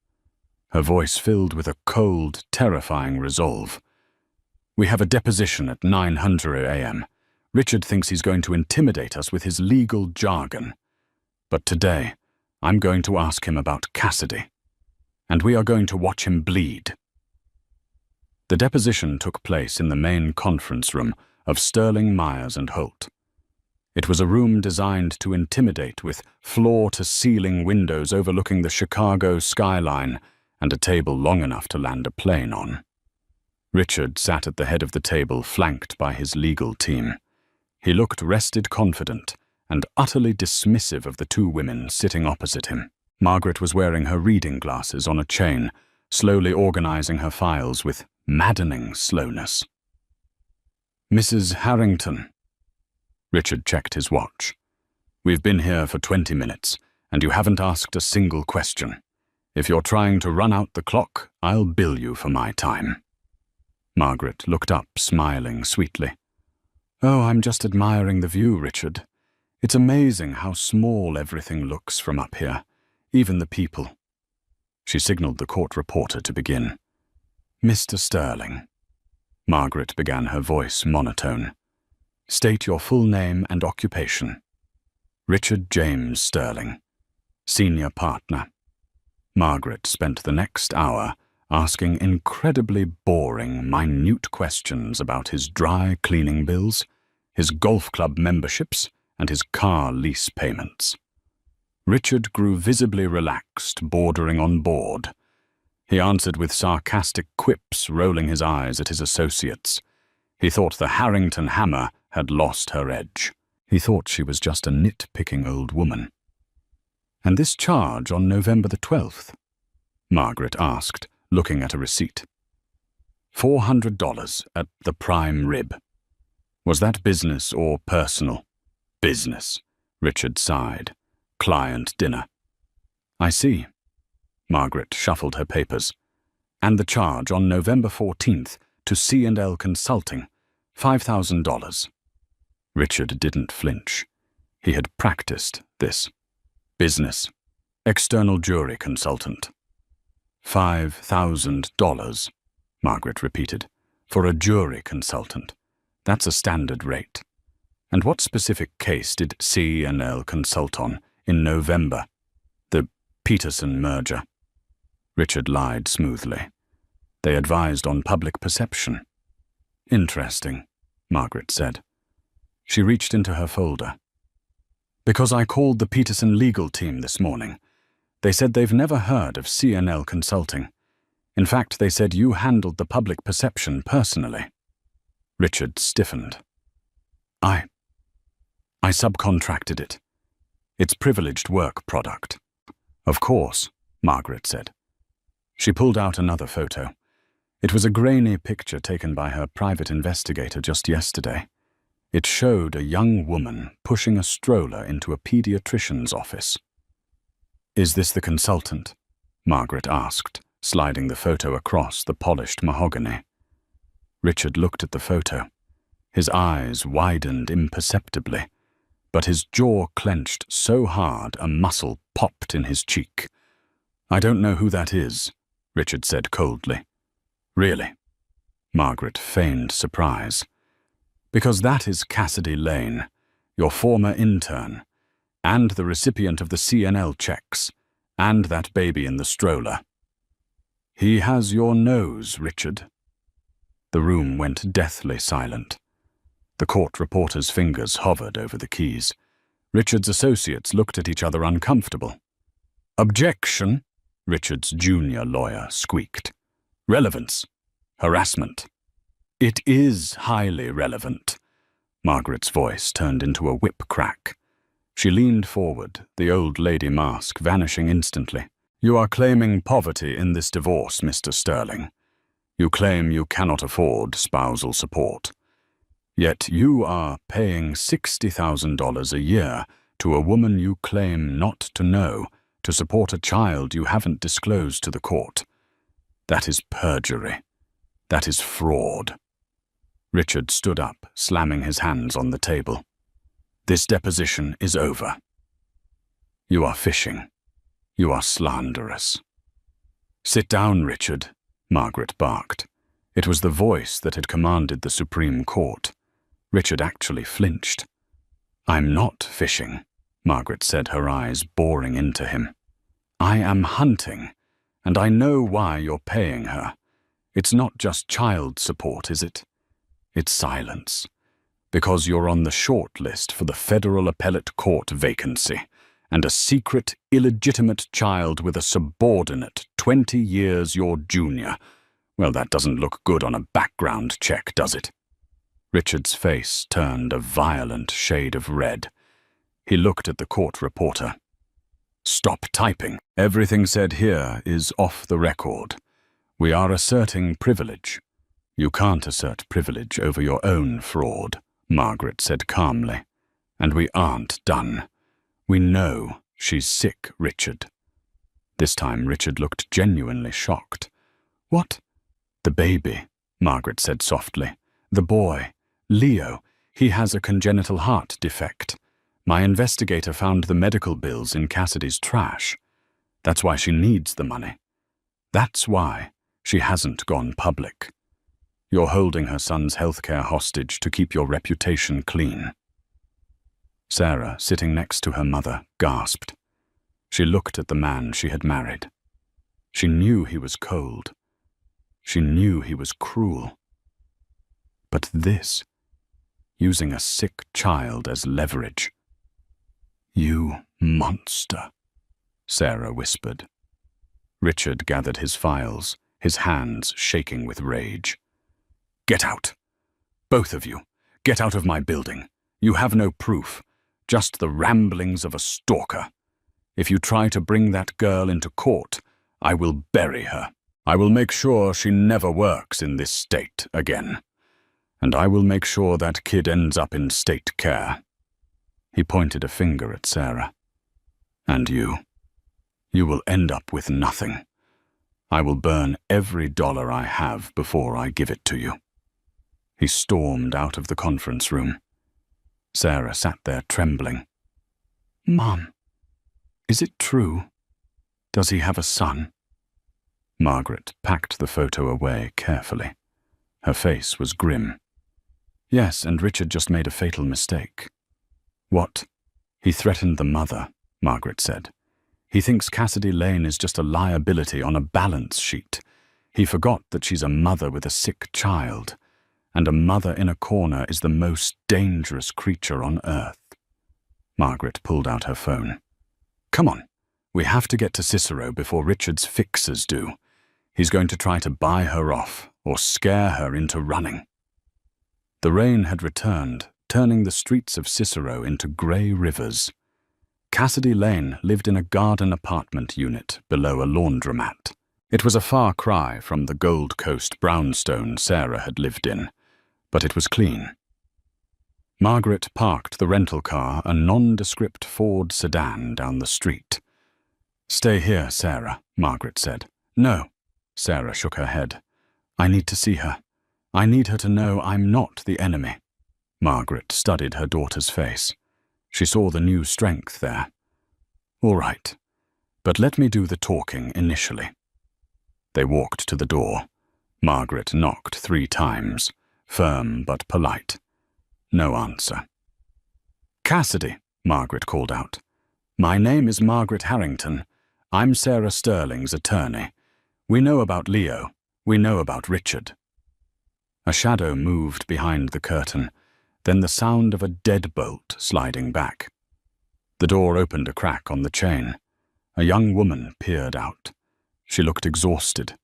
Her voice filled with a cold, terrifying resolve. We have a deposition at 9:00 a.m. Richard thinks he's going to intimidate us with his legal jargon. But today, I'm going to ask him about Cassidy. And we are going to watch him bleed. The deposition took place in the main conference room of Sterling, Myers and Holt. It was a room designed to intimidate with floor-to-ceiling windows overlooking the Chicago skyline and a table long enough to land a plane on. Richard sat at the head of the table, flanked by his legal team. He looked rested confident and utterly dismissive of the two women sitting opposite him. Margaret was wearing her reading glasses on a chain, slowly organizing her files with maddening slowness. Mrs. Harrington. Richard checked his watch. We've been here for 20 minutes, and you haven't asked a single question. If you're trying to run out the clock, I'll bill you for my time. Margaret looked up, smiling sweetly. Oh, I'm just admiring the view, Richard. It's amazing how small everything looks from up here, even the people. She signaled the court reporter to begin. Mr. Sterling. Margaret began, her voice monotone. State your full name and occupation. Richard James Sterling, senior partner. Margaret spent the next hour asking incredibly boring, minute questions about his dry cleaning bills, his golf club memberships, and his car lease payments. Richard grew visibly relaxed, bordering on bored. He answered with sarcastic quips, rolling his eyes at his associates. He thought the Harrington hammer had lost her edge. He thought she was just a nitpicking old woman. And this charge on November the 12th? Margaret asked, looking at a receipt. $400 at the prime rib. Was that business or personal? Business, Richard sighed. client dinner. I see. Margaret shuffled her papers. And the charge on November 14th to C&L Consulting, $5,000. Richard didn't flinch. He had practiced this. Business. External jury consultant. $5,000, Margaret repeated, for a jury consultant. That's a standard rate. And what specific case did C&L consult on in November? The Peterson merger. Richard lied smoothly. They advised on public perception. Interesting, Margaret said. She reached into her folder. Because I called the Peterson legal team this morning. They said they've never heard of C&L Consulting. In fact, they said you handled the public perception personally. Richard stiffened. I subcontracted it. It's privileged work product. Of course, Margaret said. She pulled out another photo. It was a grainy picture taken by her private investigator just yesterday. It showed a young woman pushing a stroller into a pediatrician's office. Is this the consultant? Margaret asked, sliding the photo across the polished mahogany. Richard looked at the photo. His eyes widened imperceptibly, but his jaw clenched so hard a muscle popped in his cheek. I don't know who that is, Richard said coldly. Really? Margaret feigned surprise. Because that is Cassidy Lane, your former intern, and the recipient of the C&L checks, and that baby in the stroller. He has your nose, Richard. The room went deathly silent. The court reporter's fingers hovered over the keys. Richard's associates looked at each other uncomfortable. Objection, Richard's junior lawyer squeaked. Relevance. Harassment. It is highly relevant. Margaret's voice turned into a whip crack. She leaned forward, the old lady mask vanishing instantly. You are claiming poverty in this divorce, Mr. Sterling. You claim you cannot afford spousal support. Yet you are paying $60,000 a year to a woman you claim not to know to support a child you haven't disclosed to the court. That is perjury. That is fraud. Richard stood up, slamming his hands on the table. This deposition is over. You are fishing. You are slanderous. Sit down, Richard, Margaret barked. It was the voice that had commanded the Supreme Court. Richard actually flinched. I'm not fishing, Margaret said, her eyes boring into him. I am hunting, and I know why you're paying her. It's not just child support, is it? It's silence. Because you're on the short list for the federal appellate court vacancy, and a secret, illegitimate child with a subordinate 20 years your junior. Well, that doesn't look good on a background check, does it? Richard's face turned a violent shade of red. He looked at the court reporter. Stop typing. Everything said here is off the record. We are asserting privilege. You can't assert privilege over your own fraud, Margaret said calmly. And we aren't done. We know she's sick, Richard. This time Richard looked genuinely shocked. What? The baby, Margaret said softly. The boy, Leo, he has a congenital heart defect. My investigator found the medical bills in Cassidy's trash. That's why she needs the money. That's why she hasn't gone public. You're holding her son's healthcare hostage to keep your reputation clean. Sarah, sitting next to her mother, gasped. She looked at the man she had married. She knew he was cold. She knew he was cruel. But this, using a sick child as leverage. You monster, Sarah whispered. Richard gathered his files, his hands shaking with rage. Get out. Both of you. Get out of my building. You have no proof, just the ramblings of a stalker. If you try to bring that girl into court, I will bury her. I will make sure she never works in this state again. And I will make sure that kid ends up in state care. He pointed a finger at Sarah. And you will end up with nothing. I will burn every dollar I have before I give it to you." He stormed out of the conference room. Sarah sat there trembling. "Mom, is it true? Does he have a son?" Margaret packed the photo away carefully. Her face was grim. "Yes, and Richard just made a fatal mistake." "What?" "He threatened the mother," Margaret said. "He thinks Cassidy Lane is just a liability on a balance sheet. He forgot that she's a mother with a sick child, and a mother in a corner is the most dangerous creature on earth." Margaret pulled out her phone. "Come on, we have to get to Cicero before Richard's fixers do. He's going to try to buy her off or scare her into running." The rain had returned, turning the streets of Cicero into grey rivers. Cassidy Lane lived in a garden apartment unit below a laundromat. It was a far cry from the Gold Coast brownstone Sarah had lived in, but it was clean. Margaret parked the rental car, a nondescript Ford sedan, down the street. "Stay here, Sarah," Margaret said. "No," Sarah shook her head. "I need to see her. I need her to know I'm not the enemy." Margaret studied her daughter's face. She saw the new strength there. "All right, but let me do the talking initially." They walked to the door. Margaret knocked 3 times, firm but polite. No answer. "Cassidy," Margaret called out. "My name is Margaret Harrington. I'm Sarah Sterling's attorney. We know about Leo. We know about Richard." A shadow moved behind the curtain, then the sound of a deadbolt sliding back. The door opened a crack on the chain. A young woman peered out. She looked exhausted.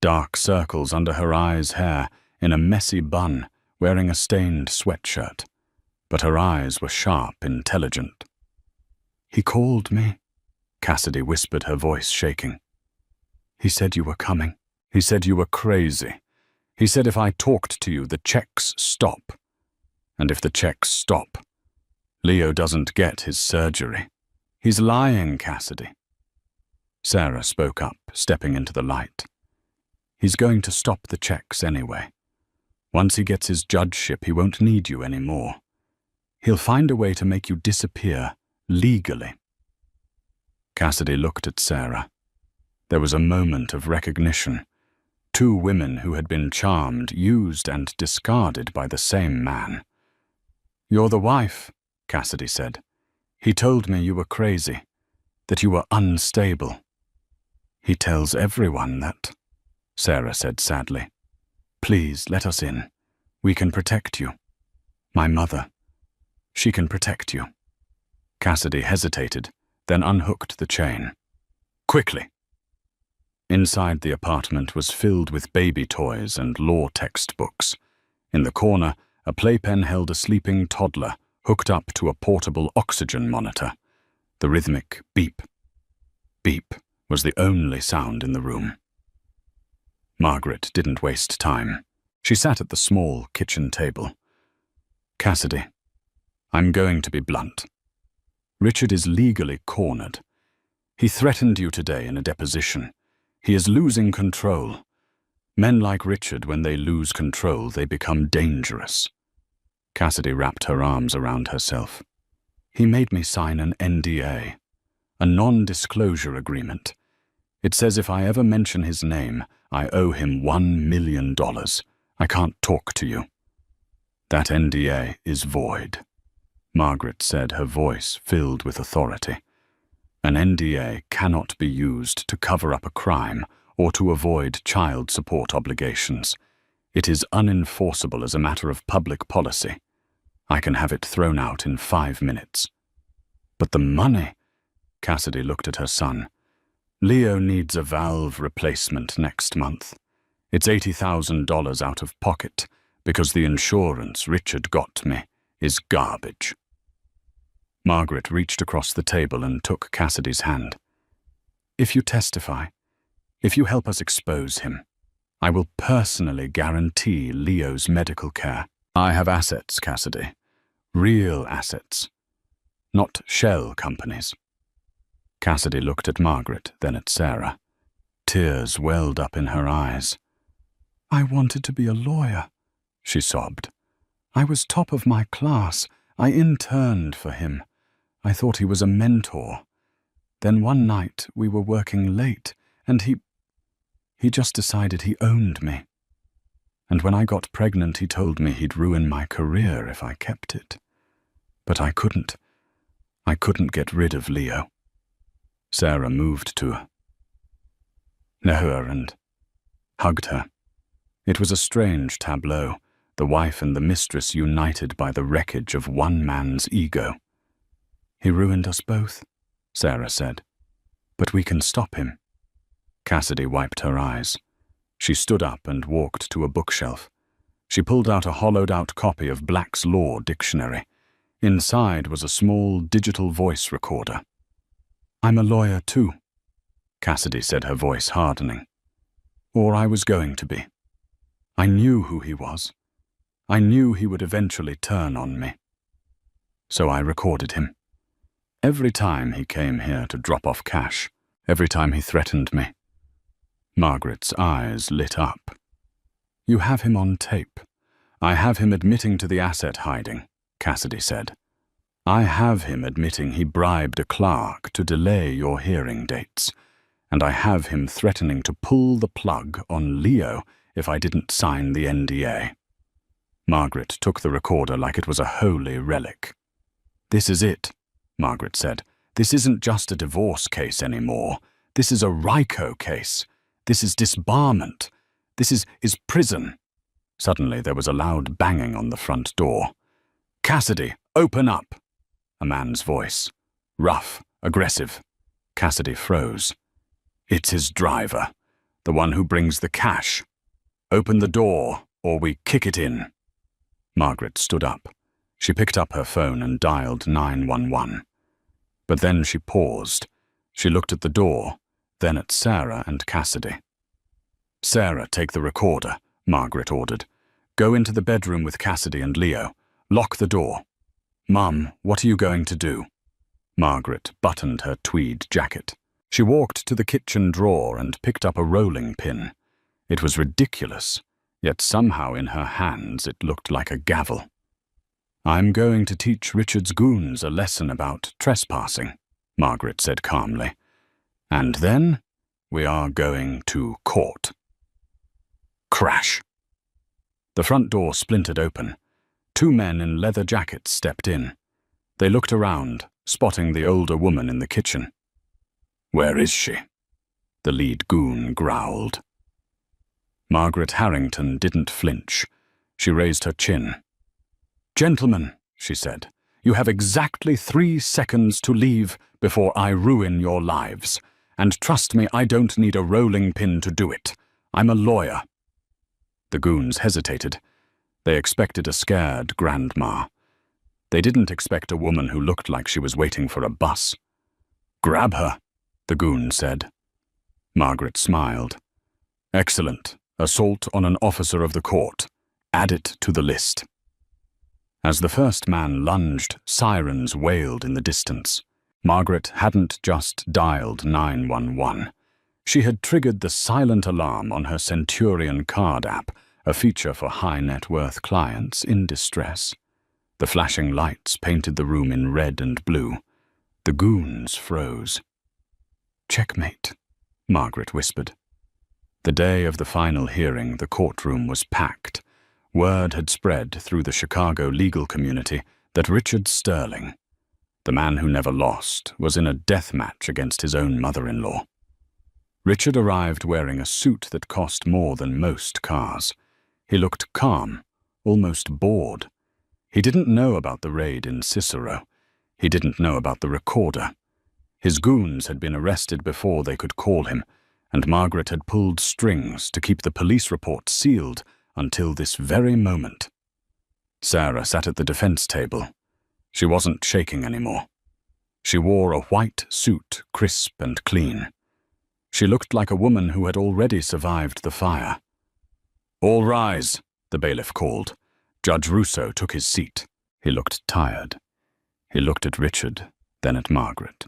Dark circles under her eyes' hair, in a messy bun, wearing a stained sweatshirt. But her eyes were sharp, intelligent. "He called me," Cassidy whispered, her voice shaking. "He said you were coming. He said you were crazy. He said if I talked to you, the checks stop. And if the checks stop, Leo doesn't get his surgery. He's lying, Cassidy." Sarah spoke up, stepping into the light. "He's going to stop the checks anyway. Once he gets his judgeship, he won't need you anymore. He'll find a way to make you disappear, legally." Cassidy looked at Sarah. There was a moment of recognition. 2 women who had been charmed, used, and discarded by the same man. "You're the wife," Cassidy said. "He told me you were crazy, that you were unstable." "He tells everyone that," Sarah said sadly. "Please, let us in. We can protect you. My mother, she can protect you." Cassidy hesitated, then unhooked the chain. "Quickly!" Inside the apartment was filled with baby toys and law textbooks. In the corner, a playpen held a sleeping toddler, hooked up to a portable oxygen monitor. The rhythmic beep, beep was the only sound in the room. Margaret didn't waste time. She sat at the small kitchen table. "Cassidy, I'm going to be blunt. Richard is legally cornered. He threatened you today in a deposition. He is losing control. Men like Richard, when they lose control, they become dangerous." Cassidy wrapped her arms around herself. "He made me sign an NDA, a non-disclosure agreement. It says if I ever mention his name, I owe him $1 million. I can't talk to you." "That NDA is void," Margaret said, her voice filled with authority. "An NDA cannot be used to cover up a crime or to avoid child support obligations. It is unenforceable as a matter of public policy. I can have it thrown out in 5 minutes." "But the money," Cassidy looked at her son. "Leo needs a valve replacement next month. It's $80,000 out of pocket because the insurance Richard got me is garbage." Margaret reached across the table and took Cassidy's hand. "If you testify, if you help us expose him, I will personally guarantee Leo's medical care. I have assets, Cassidy. Real assets. Not shell companies." Cassidy looked at Margaret, then at Sarah. Tears welled up in her eyes. "I wanted to be a lawyer," she sobbed. "I was top of my class. I interned for him. I thought he was a mentor. Then one night we were working late, and he just decided he owned me. And when I got pregnant, he told me he'd ruin my career if I kept it. But I couldn't. I couldn't get rid of Leo." Sarah moved to her and hugged her. It was a strange tableau, the wife and the mistress united by the wreckage of one man's ego. "He ruined us both," Sarah said. "But we can stop him." Cassidy wiped her eyes. She stood up and walked to a bookshelf. She pulled out a hollowed-out copy of Black's Law Dictionary. Inside was a small digital voice recorder. "I'm a lawyer too," Cassidy said, her voice hardening. "Or I was going to be. I knew who he was. I knew he would eventually turn on me. So I recorded him. Every time he came here to drop off cash, every time he threatened me." Margaret's eyes lit up. "You have him on tape. I have him admitting to the asset hiding," Cassidy said. "I have him admitting he bribed a clerk to delay your hearing dates, and I have him threatening to pull the plug on Leo if I didn't sign the NDA." Margaret took the recorder like it was a holy relic. "This is it," Margaret said. "This isn't just a divorce case anymore. This is a RICO case. This is disbarment. This is prison." Suddenly there was a loud banging on the front door. "Cassidy, open up!" A man's voice. Rough, aggressive. Cassidy froze. "It's his driver, the one who brings the cash. Open the door, or we kick it in." Margaret stood up. She picked up her phone and dialed 911. But then she paused. She looked at the door, then at Sarah and Cassidy. "Sarah, take the recorder," Margaret ordered. "Go into the bedroom with Cassidy and Leo. Lock the door." "Mum, what are you going to do?" Margaret buttoned her tweed jacket. She walked to the kitchen drawer and picked up a rolling pin. It was ridiculous, yet somehow in her hands it looked like a gavel. "I'm going to teach Richard's goons a lesson about trespassing," Margaret said calmly. "And then we are going to court." Crash! The front door splintered open. 2 men in leather jackets stepped in. They looked around, spotting the older woman in the kitchen. "Where is she?" the lead goon growled. Margaret Harrington didn't flinch. She raised her chin. "Gentlemen," she said, "you have exactly 3 seconds to leave before I ruin your lives. And trust me, I don't need a rolling pin to do it. I'm a lawyer." The goons hesitated. They expected a scared grandma. They didn't expect a woman who looked like she was waiting for a bus. "Grab her," the goon said. Margaret smiled. "Excellent. Assault on an officer of the court. Add it to the list." As the first man lunged, sirens wailed in the distance. Margaret hadn't just dialed 911. She had triggered the silent alarm on her Centurion card app, a feature for high-net-worth clients in distress. The flashing lights painted the room in red and blue. The goons froze. "Checkmate," Margaret whispered. The day of the final hearing, the courtroom was packed. Word had spread through the Chicago legal community that Richard Sterling, the man who never lost, was in a death match against his own mother-in-law. Richard arrived wearing a suit that cost more than most cars. He looked calm, almost bored. He didn't know about the raid in Cicero. He didn't know about the recorder. His goons had been arrested before they could call him, and Margaret had pulled strings to keep the police report sealed until this very moment. Sarah sat at the defense table. She wasn't shaking anymore. She wore a white suit, crisp and clean. She looked like a woman who had already survived the fire. "All rise," the bailiff called. Judge Russo took his seat. He looked tired. He looked at Richard, then at Margaret.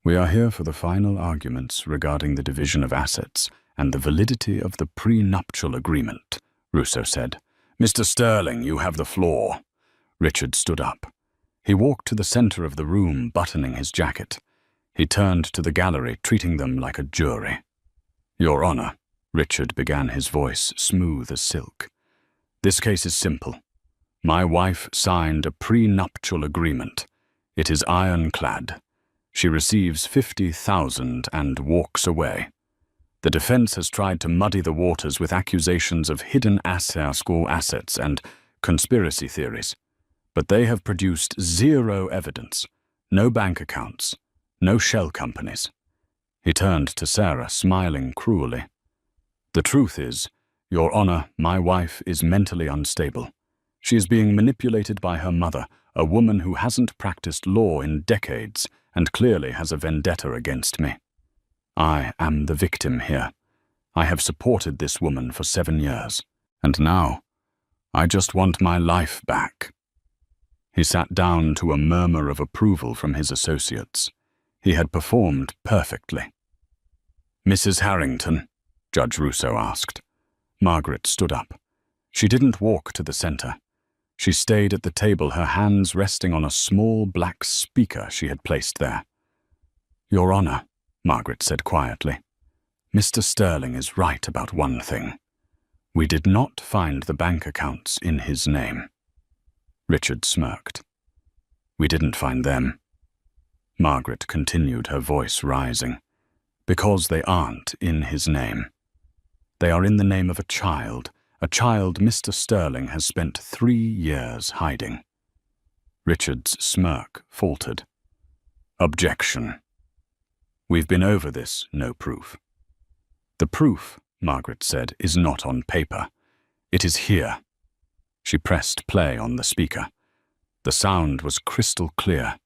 We are here for the final arguments regarding the division of assets and the validity of the prenuptial agreement, Russo said. Mr. Sterling, you have the floor. Richard stood up. He walked to the center of the room, buttoning his jacket. He turned to the gallery, treating them like a jury. Your Honor, Richard began, his voice smooth as silk. This case is simple. My wife signed a prenuptial agreement. It is ironclad. She receives 50,000 and walks away. The defense has tried to muddy the waters with accusations of hidden school assets and conspiracy theories, but they have produced zero evidence, no bank accounts, no shell companies. He turned to Sarah, smiling cruelly. The truth is, Your Honor, my wife is mentally unstable. She is being manipulated by her mother, a woman who hasn't practiced law in decades and clearly has a vendetta against me. I am the victim here. I have supported this woman for 7 years, and now I just want my life back. He sat down to a murmur of approval from his associates. He had performed perfectly. Mrs. Harrington, Judge Russo asked. Margaret stood up. She didn't walk to the center. She stayed at the table, her hands resting on a small black speaker she had placed there. Your Honor, Margaret said quietly, Mr. Sterling is right about one thing. We did not find the bank accounts in his name. Richard smirked. We didn't find them. Margaret continued, her voice rising. Because they aren't in his name. They are in the name of a child Mr. Sterling has spent 3 years hiding. Richard's smirk faltered. Objection. We've been over this, no proof. The proof, Margaret said, is not on paper. It is here. She pressed play on the speaker. The sound was crystal clear.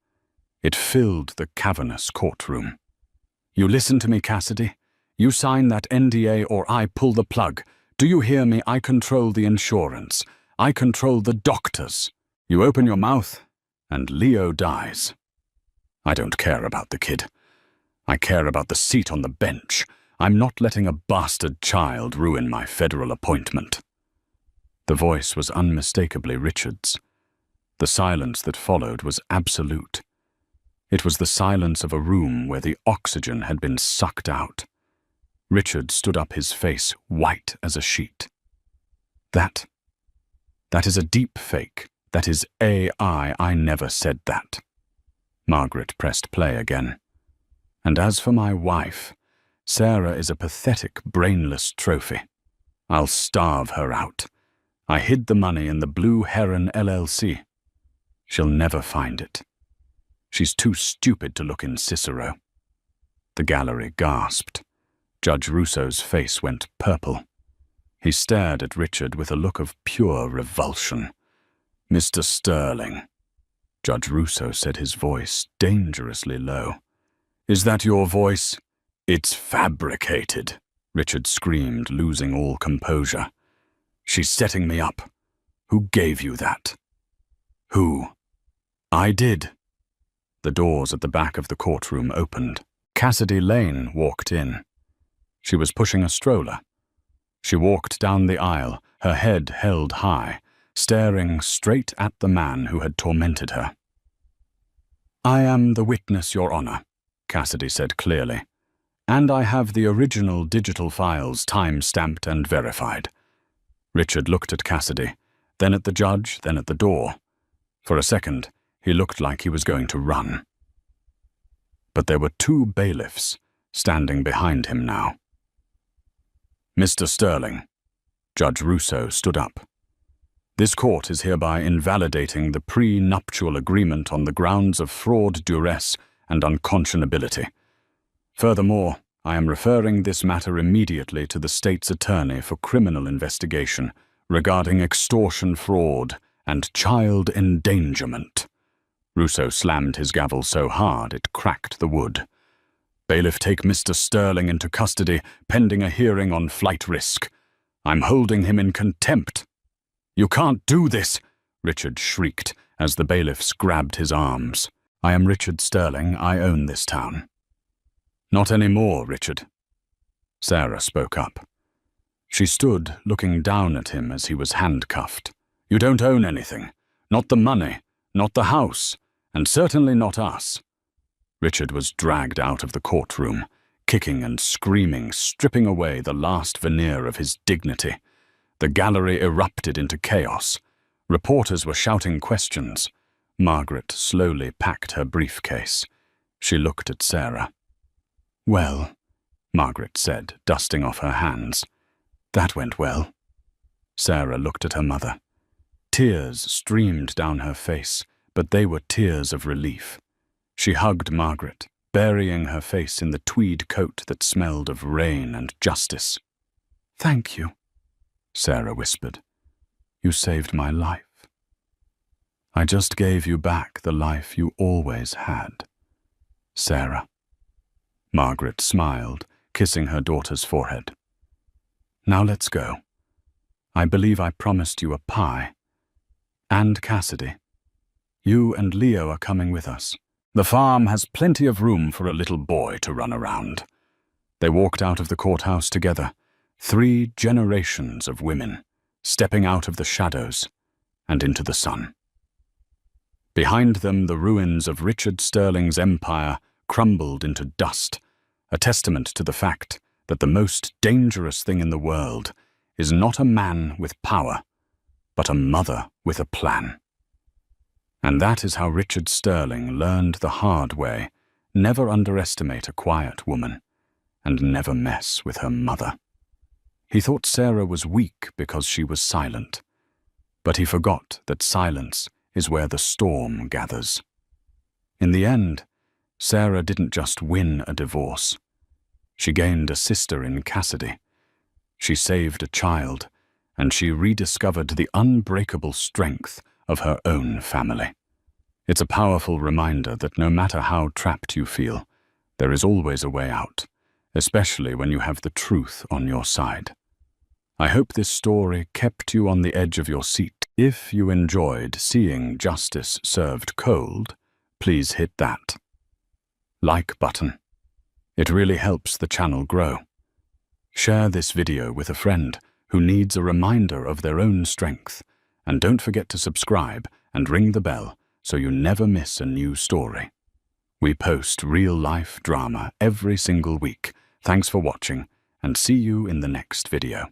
It filled the cavernous courtroom. You listen to me, Cassidy. You sign that NDA or I pull the plug. Do you hear me? I control the insurance. I control the doctors. You open your mouth, and Leo dies. I don't care about the kid. I care about the seat on the bench. I'm not letting a bastard child ruin my federal appointment. The voice was unmistakably Richard's. The silence that followed was absolute. It was the silence of a room where the oxygen had been sucked out. Richard stood up, his face white as a sheet. That is a deep fake. That is AI. I never said that. Margaret pressed play again. And as for my wife, Sarah is a pathetic, brainless trophy. I'll starve her out. I hid the money in the Blue Heron LLC. She'll never find it. She's too stupid to look in Cicero. The gallery gasped. Judge Russo's face went purple. He stared at Richard with a look of pure revulsion. Mr. Sterling, Judge Russo said, his voice dangerously low. Is that your voice? It's fabricated, Richard screamed, losing all composure. She's setting me up. Who gave you that? Who? I did. The doors at the back of the courtroom opened. Cassidy Lane walked in. She was pushing a stroller. She walked down the aisle, her head held high, staring straight at the man who had tormented her. I am the witness, Your Honor, Cassidy said clearly, and I have the original digital files time-stamped and verified. Richard looked at Cassidy, then at the judge, then at the door. For a second, he looked like he was going to run. But there were 2 bailiffs standing behind him now. Mr. Sterling, Judge Russo stood up. This court is hereby invalidating the prenuptial agreement on the grounds of fraud, duress, and unconscionability. Furthermore, I am referring this matter immediately to the state's attorney for criminal investigation regarding extortion, fraud, and child endangerment. Russo slammed his gavel so hard it cracked the wood. Bailiff, take Mr. Sterling into custody, pending a hearing on flight risk. I'm holding him in contempt. You can't do this, Richard shrieked as the bailiffs grabbed his arms. I am Richard Sterling. I own this town. Not anymore, Richard. Sarah spoke up. She stood looking down at him as he was handcuffed. You don't own anything. Not the money, not the house, and certainly not us. Richard was dragged out of the courtroom, kicking and screaming, stripping away the last veneer of his dignity. The gallery erupted into chaos. Reporters were shouting questions. Margaret slowly packed her briefcase. She looked at Sarah. Well, Margaret said, dusting off her hands. That went well. Sarah looked at her mother. Tears streamed down her face, but they were tears of relief. She hugged Margaret, burying her face in the tweed coat that smelled of rain and justice. Thank you, Sarah whispered. You saved my life. I just gave you back the life you always had. Sarah. Margaret smiled, kissing her daughter's forehead. Now let's go. I believe I promised you a pie. And Cassidy. You and Leo are coming with us. The farm has plenty of room for a little boy to run around. They walked out of the courthouse together, 3 generations of women, stepping out of the shadows and into the sun. Behind them, the ruins of Richard Sterling's empire crumbled into dust, a testament to the fact that the most dangerous thing in the world is not a man with power, but a mother with a plan. And that is how Richard Sterling learned the hard way: never underestimate a quiet woman, and never mess with her mother. He thought Sarah was weak because she was silent, but he forgot that silence is where the storm gathers. In the end, Sarah didn't just win a divorce. She gained a sister in Cassidy. She saved a child, and she rediscovered the unbreakable strength of her own family. It's a powerful reminder that no matter how trapped you feel, there is always a way out, especially when you have the truth on your side. I hope this story kept you on the edge of your seat. If you enjoyed seeing justice served cold, please hit that like button. It really helps the channel grow. Share this video with a friend who needs a reminder of their own strength, and don't forget to subscribe and ring the bell so you never miss a new story. We post real-life drama every single week. Thanks for watching, and see you in the next video.